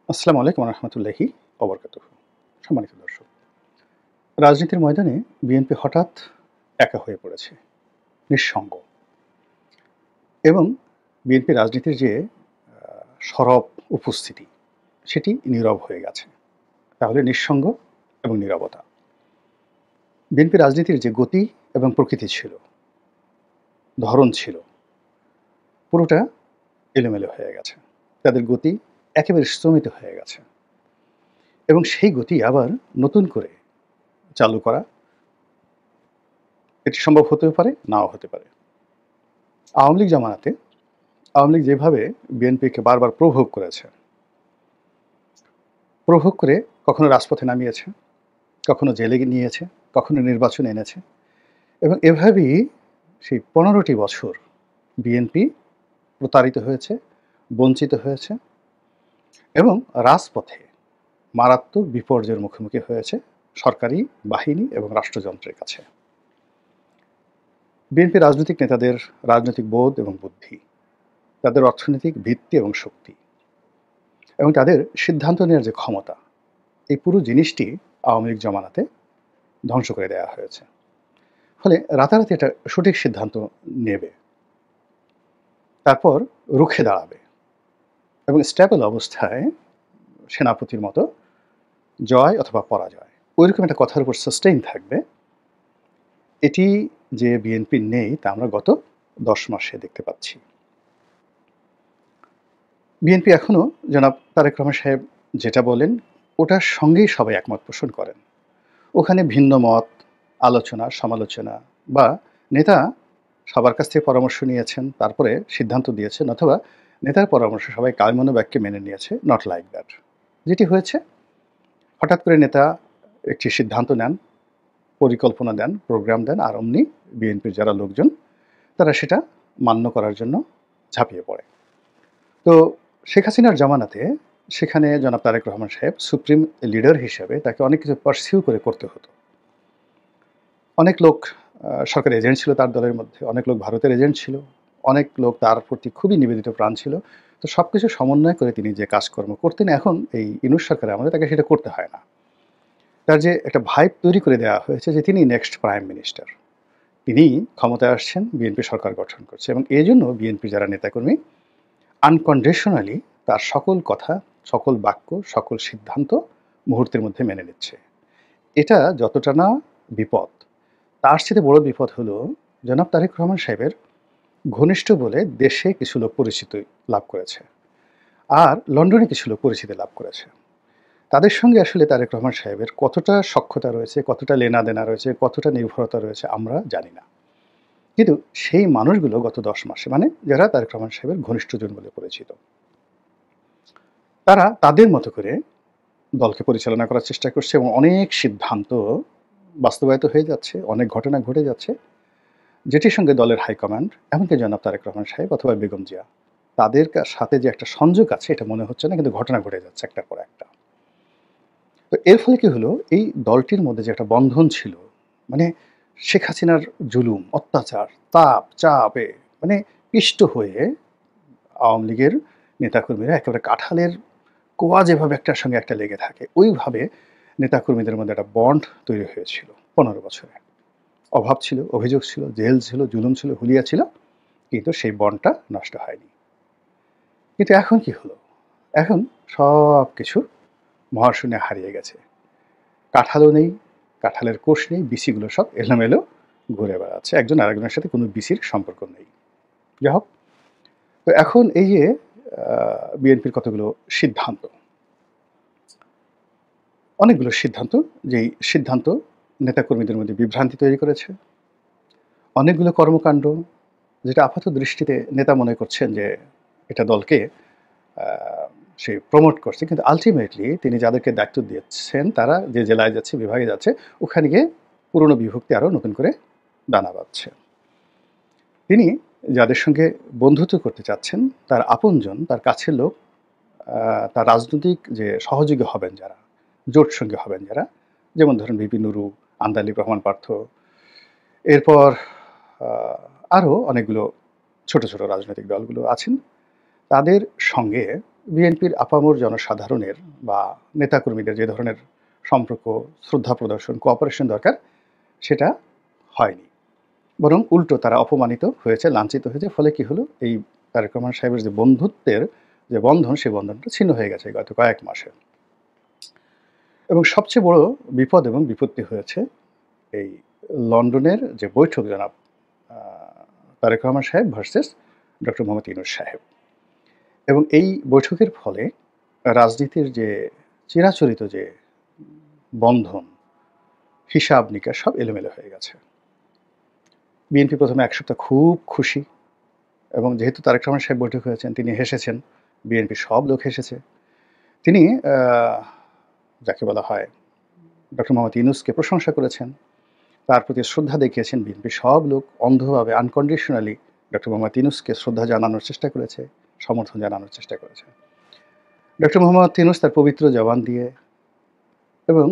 আসসালামু আলাইকুম রহমতুল্লাহি ওবরকাতুহু। সম্মানিত দর্শক, রাজনীতির ময়দানে বিএনপি হঠাৎ একা হয়ে পড়েছে, নিঃসঙ্গ। এবং বিএনপি রাজনীতির যে সরব উপস্থিতি, সেটি নীরব হয়ে গেছে। তাহলে নিঃসঙ্গ এবং নীরবতা। বিএনপি রাজনীতির যে গতি এবং প্রকৃতি ছিল, ধরন ছিল, পুরোটা এলোমেলো হয়ে গেছে। তাদের গতি একেবারে স্তমিত হয়ে গেছে এবং সেই গতি আবার নতুন করে চালু করা এটি সম্ভব হতেও পারে, নাও হতে পারে। আওয়ামী লীগ জামানাতে আওয়ামী লীগ যেভাবে বিএনপিকে বারবার প্রভোগ করেছে, প্রভোগ করে কখনো রাজপথে নামিয়েছে, কখনো জেলে নিয়েছে, কখনো নির্বাচনে এনেছে এবং এভাবেই সেই ১৫টি বছর বিএনপি প্রতারিত হয়েছে, বঞ্চিত হয়েছে এবং রাজপথে মারাত্মক বিপর্যয়ের মুখোমুখি হয়েছে সরকারি বাহিনী এবং রাষ্ট্রযন্ত্রের কাছে। বিএনপি রাজনৈতিক নেতাদের রাজনৈতিক বোধ এবং বুদ্ধি, তাদের অর্থনৈতিক ভিত্তি এবং শক্তি এবং তাদের সিদ্ধান্ত নেওয়ার যে ক্ষমতা, এই পুরো জিনিসটি আওয়ামী লীগ জমানাতে ধ্বংস করে দেওয়া হয়েছে। ফলে রাতারাতি একটা সঠিক সিদ্ধান্ত নেবে, তারপর রুখে দাঁড়াবে এবং স্ট্যাবল অবস্থায় সেনাপতির মতো জয় অথবা পরাজয়, ওইরকম একটা কথার উপর সাস্টেইন থাকবে। এটি যে বিএনপি নেই তা আমরা গত ১০ মাসে দেখতে পাচ্ছি। বিএনপি এখনও জনাব তারেক রহমান সাহেব যেটা বলেন ওটার সঙ্গেই সবাই একমত পোষণ করেন। ওখানে ভিন্ন মত, আলোচনা, সমালোচনা বা নেতা সবার কাছ থেকে পরামর্শ নিয়েছেন, তারপরে সিদ্ধান্ত দিয়েছেন, অথবা নেতার পরামর্শ সবাই কায়মনোবাক্যে মেনে নিয়েছে, নট লাইক দ্যাট। যেটি হয়েছে, হঠাৎ করে নেতা একটি সিদ্ধান্ত নেন, পরিকল্পনা দেন, প্রোগ্রাম দেন, আর অমনি বিএনপির যারা লোকজন তারা সেটা মান্য করার জন্য ঝাঁপিয়ে পড়ে। তো শেখ হাসিনার জামানাতে সেখানে জনাব তারেক রহমান সাহেব সুপ্রিম লিডার হিসেবে তাকে অনেক কিছু পারসিউ করে করতে হতো। অনেক লোক সরকারি এজেন্ট ছিল তার দলের মধ্যে, অনেক লোক ভারতের এজেন্ট ছিল, অনেক লোক তার প্রতি খুবই নিবেদিত প্রাণ ছিল। তো সব কিছু সমন্বয় করে তিনি যে কাজকর্ম করতেন, এখন এই ইউনূস সরকারের আমলে তাকে সেটা করতে হয় না। তার যে একটা ভাইব তৈরি করে দেওয়া হয়েছে যে তিনি নেক্সট প্রাইম মিনিস্টার, তিনি ক্ষমতায় আসছেন, বিএনপি সরকার গঠন করছে এবং এই জন্য বিএনপির যারা নেতাকর্মী আনকন্ডিশনালি তার সকল কথা, সকল বাক্য, সকল সিদ্ধান্ত মুহূর্তের মধ্যে মেনে নিচ্ছে। এটা যতটা না বিপদ, তার চেয়ে বড় বিপদ হলো জনাব তারেক রহমান সাহেবের ঘনিষ্ঠ বলে দেশে কিছু লোক পরিচিতি লাভ করেছে, আর লন্ডনে কিছু লোক পরিচিতি লাভ করেছে। তাদের সঙ্গে আসলে তারেক রহমান সাহেবের কতটা সখ্যতা রয়েছে, কতটা লেনাদেনা রয়েছে, কতটা নির্ভরতা রয়েছে আমরা জানি না। কিন্তু সেই মানুষগুলো গত ১০ মাসে, মানে যারা তারেক রহমান সাহেবের ঘনিষ্ঠজন বলে পরিচিত, তারা তাদের মতো করে দলকে পরিচালনা করার চেষ্টা করছে এবং অনেক সিদ্ধান্ত বাস্তবায়িত হয়ে যাচ্ছে, অনেক ঘটনা ঘটে যাচ্ছে, যেটির সঙ্গে দলের হাইকমান্ড, এমনকি জনাব তারেক রহমান সাহেব অথবা বেগম জিয়া, তাদের সাথে যে একটা সংযোগ আছে এটা মনে হচ্ছে না, কিন্তু ঘটনা ঘটে যাচ্ছে একটার পর একটা। তো এর ফলে কি হলো, এই দলটির মধ্যে যে একটা বন্ধন ছিল, মানে শেখ হাসিনার জুলুম, অত্যাচার, তাপ, চাপে মানে পিষ্ট হয়ে আওয়ামী লীগের নেতাকর্মীরা একেবারে কাঁঠালের কোয়া যেভাবে একটার সঙ্গে একটা লেগে থাকে, ওইভাবে নেতাকর্মীদের মধ্যে একটা বন্ড তৈরি হয়েছিল ১৫ বছরে। অভাব ছিল, অভিযোগ ছিল, জেল ছিল, জুলুম ছিল, হুলিয়া ছিল, কিন্তু সেই বন্ডটা নষ্ট হয়নি। কিন্তু এখন কি হলো, এখন সব কিছু মহাশূন্যে হারিয়ে গেছে। কাঁঠালও নেই, কাঁঠালের কোষ নেই, বিসিগুলো সব এলোমেলো ঘুরে বেড়াচ্ছে, একজন আরেকজনের সাথে কোনো বিসির সম্পর্ক নেই। যাই হোক, তো এখন এই যে বিএনপির কতগুলো সিদ্ধান্ত, অনেকগুলো সিদ্ধান্ত, যেই সিদ্ধান্ত নেতাকর্মীদের মধ্যে বিভ্রান্তি তৈরি করেছে, অনেকগুলো কর্মকাণ্ড যেটা আপাত দৃষ্টিতে নেতা মনে করছেন যে এটা দলকে সে প্রমোট করছে, কিন্তু আলটিমেটলি তিনি যাদেরকে দায়িত্ব দিয়েছেন তারা যে জেলায় যাচ্ছে, বিভাগে যাচ্ছে, ওখানে গিয়ে পুরনো বিভক্তি আরও নতুন করে দানা বাঁধছে। তিনি যাদের সঙ্গে বন্ধুত্ব করতে চাচ্ছেন, তার আপনজন, তার কাছের লোক, তার রাজনৈতিক যে সহযোগী হবেন যারা, জোট সঙ্গী হবেন যারা, যেমন ধরেন ভিপি নুরু, আন্দালিব রহমান পার্থ, এরপর আরও অনেকগুলো ছোট ছোট রাজনৈতিক দলগুলো আছেন, তাদের সঙ্গে বিএনপির আপামর জনসাধারণের বা নেতাকর্মীদের যে ধরনের সম্পর্ক, শ্রদ্ধা প্রদর্শন, কোঅপারেশন দরকার সেটা হয়নি। বরং উল্টো তারা অপমানিত হয়েছে, লাঞ্ছিত হয়েছে। ফলে কি হলো, এই তারেক রহমান সাহেবের যে বন্ধুত্বের যে বন্ধন, সেই বন্ধনটা ছিন্ন হয়ে গেছে গত কয়েক মাসে। এবং সবচেয়ে বড় বিপদ এবং বিপত্তি হয়েছে এই লন্ডনের যে বৈঠক, জনাব তারেক রহমান সাহেব ভার্সেস ডক্টর মোহাম্মদ ইউনূস সাহেব। এবং এই বৈঠকের ফলে রাজনীতির যে চিরাচরিত যে বন্ধন, হিসাব নিকাশ সব এলোমেলো হয়ে গেছে। বিএনপি প্রথমে এক সপ্তাহ খুব খুশি, এবং যেহেতু তারেক রহমান সাহেব বৈঠক হয়েছেন, তিনি হেসেছেন, বিএনপির সব লোক হেসেছে। তিনি যাকে বলা হয় ডক্টর মোহাম্মদ ইউনূসকে প্রশংসা করেছেন, তার প্রতি শ্রদ্ধা দেখিয়েছেন। বিএনপির সব লোক অন্ধভাবে আনকন্ডিশনালি ডক্টর মোহাম্মদ ইউনূসকে শ্রদ্ধা জানানোর চেষ্টা করেছে, সমর্থন জানানোর চেষ্টা করেছে। ডক্টর মোহাম্মদ ইউনূস তার পবিত্র জবান দিয়ে এবং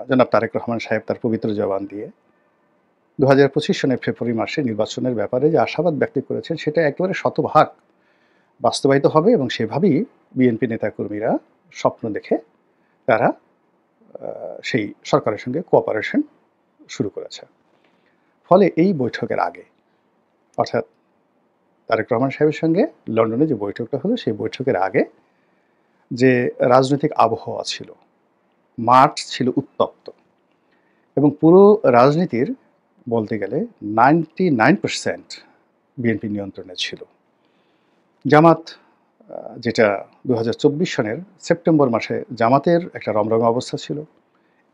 জনাব তারেক রহমান সাহেব তার পবিত্র জবান দিয়ে 2025 সনের ফেব্রুয়ারি মাসে নির্বাচনের ব্যাপারে যে আশাবাদ ব্যক্ত করেছেন, সেটা একেবারে শতভাগ বাস্তবায়িত হবে। এবং সেভাবেই বিএনপি নেতাকর্মীরা স্বপ্ন দেখে তারা সেই সরকারের সঙ্গে কোঅপারেশন শুরু করেছে। ফলে এই বৈঠকের আগে, অর্থাৎ তারেক রহমান সাহেবের সঙ্গে লন্ডনে যে বৈঠকটা হলো, সেই বৈঠকের আগে যে রাজনৈতিক আবহাওয়া ছিল, মাঠ ছিল উত্তপ্ত, এবং পুরো রাজনীতির বলতে গেলে 99% বিএনপি নিয়ন্ত্রণে ছিল। জামাত, যেটা 2024 সনের সেপ্টেম্বর মাসে জামাতের একটা রমরমা অবস্থা ছিল,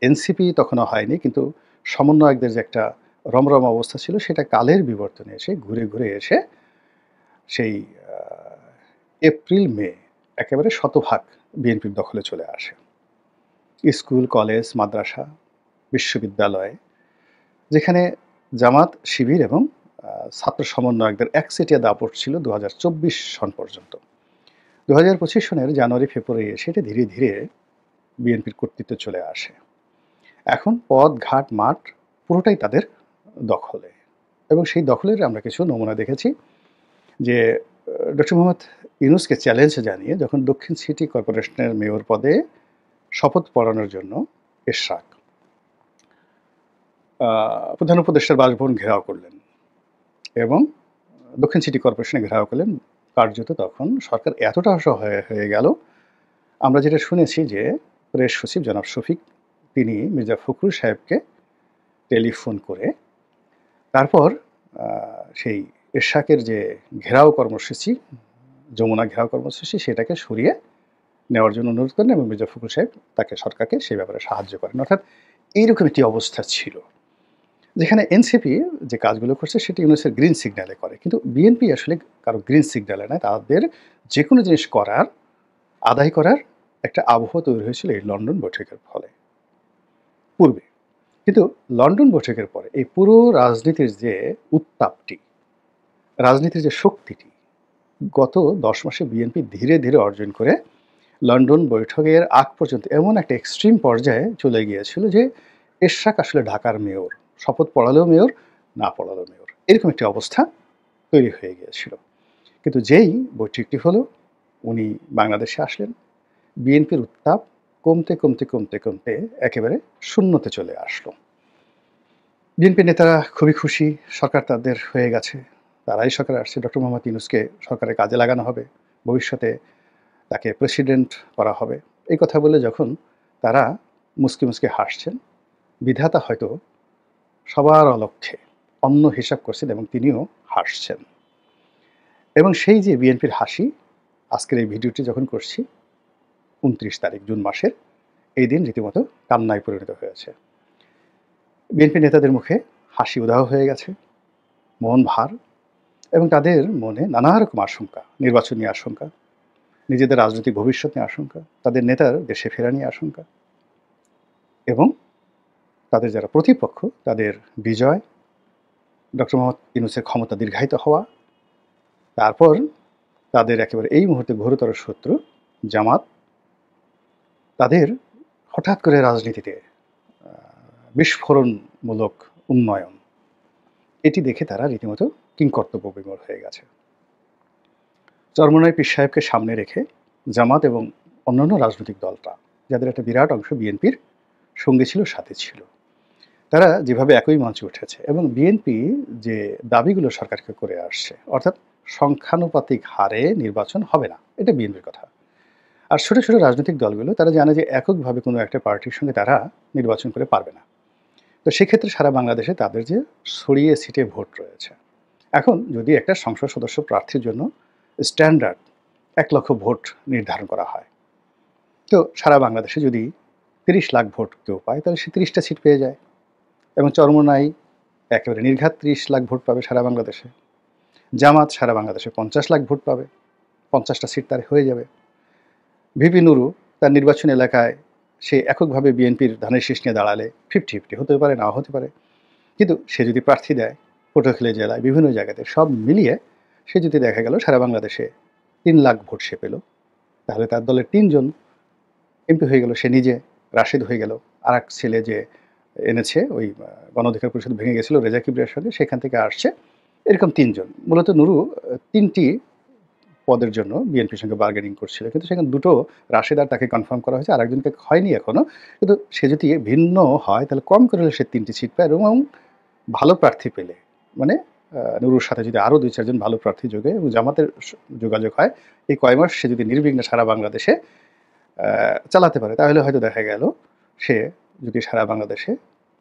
এনসিপি তখনও হয়নি, কিন্তু সমন্বয়কদের যে একটা রমরমা অবস্থা ছিল, সেটা কালের বিবর্তনে এসে ঘুরে ঘুরে এসে সেই এপ্রিল মে একেবারে শতভাগ বিএনপির দখলে চলে আসে। স্কুল, কলেজ, মাদ্রাসা, বিশ্ববিদ্যালয়, যেখানে জামাত, শিবির এবং ছাত্র সমন্বয়কদের একচেটিয়া দাপট ছিল 2024 সন পর্যন্ত। 2025 সনের জানুয়ারি ফেব্রুয়ারি এসে এটা ধীরে ধীরে বিএনপির কর্তৃত্বে চলে আসে। এখন পথ ঘাট মাঠ পুরোটাই তাদের দখলে, এবং সেই দখলের আমরা কিছু নমুনা দেখেছি। যে ডক্টর মোহাম্মদ ইউনূসকে চ্যালেঞ্জ জানিয়ে যখন দক্ষিণ সিটি কর্পোরেশনের মেয়র পদে শপথ পড়ানোর জন্য এরশাক প্রধান উপদেষ্টার বাসভবন ঘেরাও করলেন এবং দক্ষিণ সিটি কর্পোরেশনে ঘেরাও করলেন, কার্যত তখন সরকার এতটা অসহায় হয়ে গেল। আমরা যেটা শুনেছি যে প্রেস সচিব জনাব শফিক, তিনি মির্জা ফখরুল সাহেবকে টেলিফোন করে তারপর সেই এরশাকের যে ঘেরাও কর্মসূচি, যমুনা ঘেরাও কর্মসূচি, সেটাকে সরিয়ে নেওয়ার জন্য অনুরোধ করেন, এবং মির্জা ফখরুল সাহেব তাকে, সরকারকে সেই ব্যাপারে সাহায্য করেন। অর্থাৎ এইরকম একটি অবস্থা ছিল, যেখানে এনসিপি যে কাজগুলো করছে সেটি ইউনূসের গ্রিন সিগন্যালে করে, কিন্তু বিএনপি আসলে কারো গ্রিন সিগন্যালে নয়, তাদের যে কোনো জিনিস করার, আদায় করার একটা আবহাওয়া তৈরি হয়েছিল এই লন্ডন বৈঠকের ফলে পূর্বে। কিন্তু লন্ডন বৈঠকের পরে এই পুরো রাজনীতির যে উত্তাপটি, রাজনীতির যে শক্তিটি গত 10 মাসে বিএনপি ধীরে ধীরে অর্জন করে লন্ডন বৈঠকের আগ পর্যন্ত এমন একটা এক্সট্রিম পর্যায়ে চলে গিয়েছিল যে এরশাক আসলে ঢাকার মেয়র, শপথ পড়ালেও মেয়র, না পড়ালেও মেয়র, এরকম একটি অবস্থা তৈরি হয়ে গিয়েছিল। কিন্তু যেই বৈঠকটি হলো, উনি বাংলাদেশে আসলেন, বিএনপির উত্তাপ কমতে কমতে কমতে কমতে একেবারে শূন্যতে চলে আসলো। বিএনপি নেতারা খুবই খুশি, সরকার তাদের হয়ে গেছে, তারাই সরকারে আসছে, ডক্টর মোহাম্মদ ইউনূসকে সরকারের কাজে লাগানো হবে, ভবিষ্যতে তাকে প্রেসিডেন্ট করা হবে। এই কথা বলে যখন তারা মুচকি মুচকি হাসছেন, বিধাতা হয়তো সবার অলক্ষ্যে অন্য হিসাব করছেন এবং তিনিও হাসছেন। এবং সেই যে বিএনপির হাসি, আজকের এই ভিডিওটি যখন করছি 29 তারিখ জুন মাসের, এই দিন রীতিমতো কান্নায় পরিণত হয়েছে। বিএনপি নেতাদের মুখে হাসি উধাও হয়ে গেছে, মন ভার, এবং তাদের মনে নানা রকম আশঙ্কা, নির্বাচন নিয়ে আশঙ্কা, নিজেদের রাজনৈতিক ভবিষ্যৎ নিয়ে আশঙ্কা, তাদের নেতার দেশে ফেরা নিয়ে আশঙ্কা, এবং তাদের যারা প্রতিপক্ষ তাদের বিজয়, ডক্টর মোহাম্মদ ইউনূসের ক্ষমতা দীর্ঘায়িত হওয়া, তারপর তাদের একেবারে এই মুহূর্তে ঘোরতর শত্রু জামাত, তাদের হঠাৎ করে রাজনীতিতে বিস্ফোরণমূলক উন্নয়ন, এটি দেখে তারা রীতিমতো কিংকর্তব্য বিমূঢ় হয়ে গেছে। চরমোনাই পীর সাহেবকে সামনে রেখে জামাত এবং অন্যান্য রাজনৈতিক দলটা, যাদের একটা বিরাট অংশ বিএনপির সঙ্গে ছিল, সাথে ছিল, তারা যেভাবে একই মঞ্চে উঠেছে এবং বিএনপি যে দাবিগুলো সরকারকে করে আসছে, অর্থাৎ সংখ্যানুপাতিক হারে নির্বাচন হবে না, এটা বিএনপির কথা। আর ছোট ছোট রাজনৈতিক দলগুলো তারা জানে যে এককভাবে কোনো একটা পার্টির সঙ্গে তারা নির্বাচন করে পারবে না। তো সেক্ষেত্রে সারা বাংলাদেশে তাদের যে ছড়িয়ে ছিটে ভোট রয়েছে, এখন যদি একটা সংসদ সদস্য প্রার্থীর জন্য স্ট্যান্ডার্ড 1 লক্ষ ভোট নির্ধারণ করা হয়, তো সারা বাংলাদেশে যদি 30 লাখ ভোট কেউ পায়, তাহলে সে 30টা সিট পেয়ে যায় এবং চরমোনাই একেবারে নির্ঘাত 30 লাখ ভোট পাবে সারা বাংলাদেশে। জামাত সারা বাংলাদেশে 50 লাখ ভোট পাবে, 50টা সিট তার হয়ে যাবে। ভিপি নুরু তার নির্বাচনী এলাকায় সে এককভাবে বিএনপির ধানের শীষ নিয়ে দাঁড়ালে 50-50 হতে পারে, নাও হতে পারে, কিন্তু সে যদি প্রার্থী দেয় পটুয়াখালী জেলায় বিভিন্ন জায়গাতে, সব মিলিয়ে সে যদি দেখা গেল সারা বাংলাদেশে 3 লাখ ভোট সে পেল, তাহলে তার দলের 3জন এমপি হয়ে গেল, সে নিজে রাশেদ হয়ে গেল, আর এক ছেলে যে এনেছে ওই গণ অধিকার পরিষদ ভেঙে গেছিল রেজা কিবরিয়ার সঙ্গে, সেখান থেকে আসছে, এরকম 3জন। মূলত নুরু 3টি পদের জন্য বিএনপির সঙ্গে বার্গেনিং করছিল, কিন্তু সেখানে দুটো রাশেদ আর তাকে কনফার্ম করা হয়েছে, আরেকজনকে হয়নি এখনো। কিন্তু সে যদি ভিন্ন হয় তাহলে কম করে হলে সে 3টি সিট পায় এবং ভালো প্রার্থী পেলে, মানে নুরুর সাথে যদি আরও 2-4 জন ভালো প্রার্থী যোগে এবং জামাতের যোগাযোগ হয়, এই কয় মাস সে যদি নির্বিঘ্নে সারা বাংলাদেশে চালাতে পারে, তাহলে হয়তো দেখা গেল সে যদি সারা বাংলাদেশে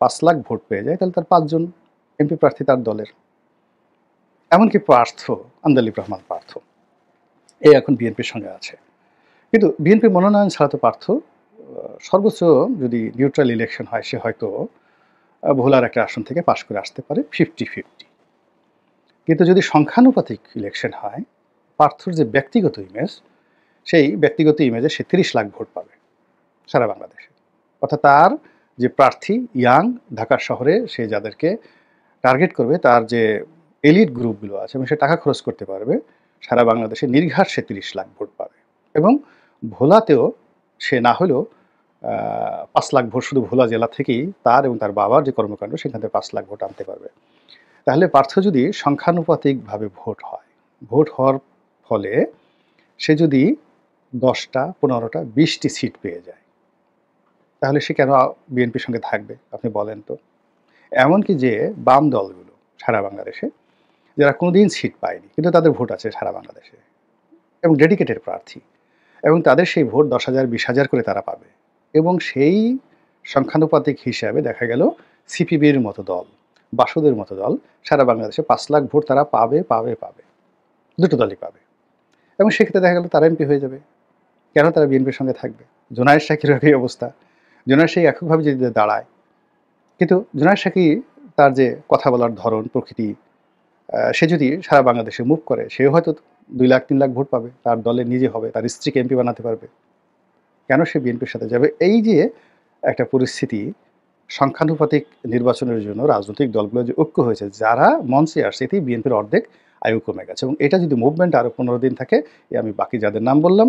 5 লাখ ভোট পেয়ে যায়, তাহলে তার 5জন এমপি প্রার্থী তার দলের। এমনকি পার্থ, আন্দালিব রহমান পার্থ, এ এখন বিএনপির সঙ্গে আছে। কিন্তু বিএনপির মনোনয়ন ছাড়া তো পার্থ সর্বোচ্চ যদি নিউট্রাল ইলেকশন হয়, সে হয়তো ভোলার একটা আসন থেকে পাশ করে আসতে পারে 50-50। কিন্তু যদি সংখ্যানুপাতিক ইলেকশন হয়, পার্থর যে ব্যক্তিগত ইমেজ, সেই ব্যক্তিগত ইমেজে সে 30 লাখ ভোট পাবে সারা বাংলাদেশে। অর্থাৎ তার যে প্রার্থী ইয়াং, ঢাকার শহরে সে যাদেরকে টার্গেট করবে, তার যে এলিট গ্রুপগুলো আছে এবং সে টাকা খরচ করতে পারবে, সারা বাংলাদেশে নির্ঘাত সে 30 লাখ ভোট পাবে। এবং ভোলাতেও সে না হলেও 5 লাখ ভোট শুধু ভোলা জেলা থেকেই তার এবং তার বাবার যে কর্মকাণ্ড, সেখান থেকে 5 লাখ ভোট আনতে পারবে। তাহলে পার্থ যদি সংখ্যানুপাতিকভাবে ভোট হয়, ভোট হওয়ার ফলে সে যদি 10টা, 15টা, 20টি সিট পেয়ে যায়, তাহলে সে কেন বিএনপির সঙ্গে থাকবে আপনি বলেন তো? এমনকি যে বাম দলগুলো সারা বাংলাদেশে, যারা কোনোদিন সিট পায়নি কিন্তু তাদের ভোট আছে সারা বাংলাদেশে এবং ডেডিকেটেড প্রার্থী, এবং তাদের সেই ভোট 10,000, 20,000 করে তারা পাবে, এবং সেই সংখ্যানুপাতিক হিসাবে দেখা গেল সিপিবির মতো দল, বাসুদের মতো দল সারা বাংলাদেশে 5 লাখ ভোট তারা পাবে পাবে পাবে, দুটো দলই পাবে, এবং সেক্ষেত্রে দেখা গেল তারা এমপি হয়ে যাবে। কেন তারা বিএনপির সঙ্গে থাকবে? জোনায়েদ শাকিরের এই অবস্থা। জোনায়েদ শাকি এককভাবে যদি দাঁড়ায়, কিন্তু জোনায়েদ শাকি তার যে কথা বলার ধরন, প্রকৃতি, সে যদি সারা বাংলাদেশে মুভ করে, সেও হয়তো 2 লাখ 3 লাখ ভোট পাবে, তার দলে নিজে হবে, তার স্ত্রীকে এমপি বানাতে পারবে। কেন সে বিএনপির সাথে যাবে? এই যে একটা পরিস্থিতি, সংখ্যানুপাতিক নির্বাচনের জন্য রাজনৈতিক দলগুলো যে ঐক্য হয়েছে, যারা মঞ্চে আসছে, এতেই বিএনপির অর্ধেক আয়ু কমে গেছে, এবং এটা যদি মুভমেন্ট আরও 15 দিন থাকে, আমি বাকি যাদের নাম বললাম,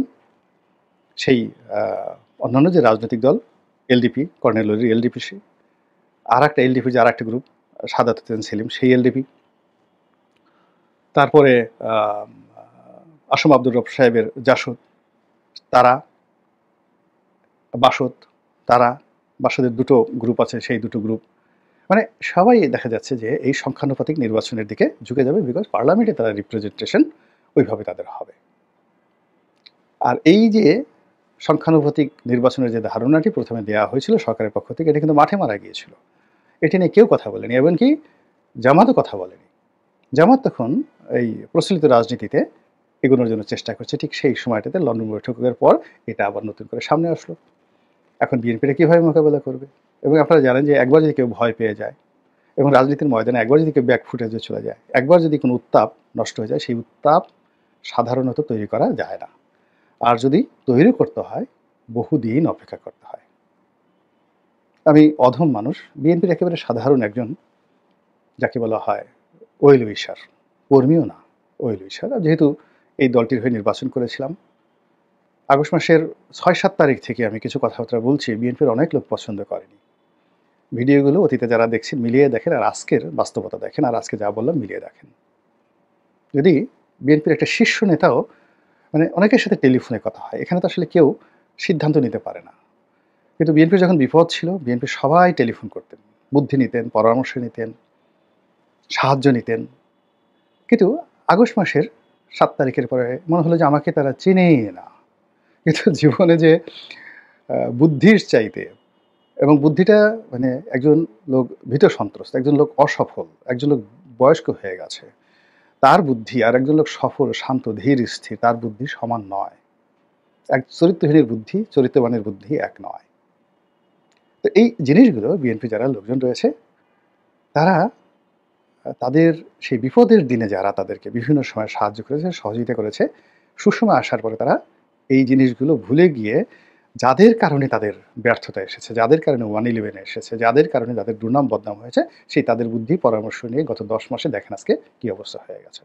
সেই অন্যান্য যে রাজনৈতিক দল, এলডিপি, কর্নেল ওলির এলডিপি, সে আর একটা এলডিপি যে আর একটা গ্রুপ, সাদাত হোসেন সেলিম, সেই এলডিপি, তারপরে আসম আব্দুর রব সাহেবের জাসদ, তারা, বাসদ, তারা, বাসদের দুটো গ্রুপ আছে, সেই দুটো গ্রুপ, মানে সবাই দেখা যাচ্ছে যে এই সংখ্যানুপাতিক নির্বাচনের দিকে ঝুঁকে যাবে, বিকজ পার্লামেন্টে তারা রিপ্রেজেন্টেশন ওইভাবে তাদের হবে। আর এই যে সংখ্যানুপাতিক নির্বাচনের যে ধারণাটি প্রথমে দেওয়া হয়েছিল সরকারের পক্ষ থেকে, এটা কিন্তু মাঠে মারা গিয়েছিল। এটি নিয়ে কেউ কথা বলেনি, এমনকি জামাতও কথা বলেনি। জামাত তখন এই প্রচলিত রাজনীতিতে এগোনোর জন্য চেষ্টা করছে। ঠিক সেই সময়টাতে লন্ডন বৈঠকের পর এটা আবার নতুন করে সামনে আসলো। এখন বিএনপিটা কীভাবে মোকাবেলা করবে? এবং আপনারা জানেন যে একবার যদি কেউ ভয় পেয়ে যায় এবং রাজনীতির ময়দানে একবার যদি কেউ ব্যাক ফুটেজে চলে যায়, একবার যদি কোনো উত্তাপ নষ্ট হয়ে যায়, সেই উত্তাপ সাধারণত তৈরি করা যায় না। আর যদি তৈরি করতে হয়, বহুদিন অপেক্ষা করতে হয়। আমি অধম মানুষ, বিএনপির একেবারে সাধারণ একজন, যাকে বলা হয় ওয়েল উইশার, কর্মীও না, ওয়েল উইশার। যেহেতু এই দলটির হয়ে নির্বাচন করেছিলাম, আগস্ট মাসের 6-7 তারিখ থেকে আমি কিছু কথাবার্তা বলছি, বিএনপির অনেক লোক পছন্দ করেনি। ভিডিওগুলো অতীতে যারা দেখছেন মিলিয়ে দেখেন, আর আজকের বাস্তবতা দেখেন, আর আজকে যা বললাম মিলিয়ে দেখেন। যদি বিএনপির একটা শীর্ষ নেতাও মানে অনেকের সাথে টেলিফোনে কথা হয়। এখানে তো আসলে কেউ সিদ্ধান্ত নিতে পারে না। কিন্তু বিএনপির যখন বিপদ ছিল, বিএনপির সবাই টেলিফোন করতেন। বুদ্ধি নিতেন, পরামর্শ নিতেন, সাহায্য নিতেন। কিন্তু আগস্ট মাসের ৭ তারিখের পরে মনে হলো যে আমাকে তারা চেনেই না। কিন্তু জীবনে যে বুদ্ধির চাইতে এবং বুদ্ধিটা মানে একজন লোক ভীতসন্ত্রস্ত, একজন লোক অসফল, একজন লোক বয়স্ক হয়ে গেছে। তার বুদ্ধি আর একজন লোক সফল, শান্ত, ধীর, স্থির তার বুদ্ধি সমান নয়। এক চরিত্রহীনের বুদ্ধি, চরিত্রবানের বুদ্ধি এক নয়। তো এই জিনিসগুলো বিএনপি যারা লোকজন রয়েছে তারা তাদের সেই বিপদের দিনে যারা তাদেরকে বিভিন্ন সময় সাহায্য করেছে, সহযোগিতা করেছে, সুসময় আসার পরে তারা এই জিনিসগুলো ভুলে গিয়ে যাদের কারণে তাদের ব্যর্থতা এসেছে, যাদের কারণে 111 এসেছে, যাদের কারণে তাদের দুর্নাম বদনাম হয়েছে, সেই তাদের বুদ্ধি পরামর্শ নিয়ে গত ১০ মাসে দেখেন আজকে কি অবস্থা হয়ে গেছে।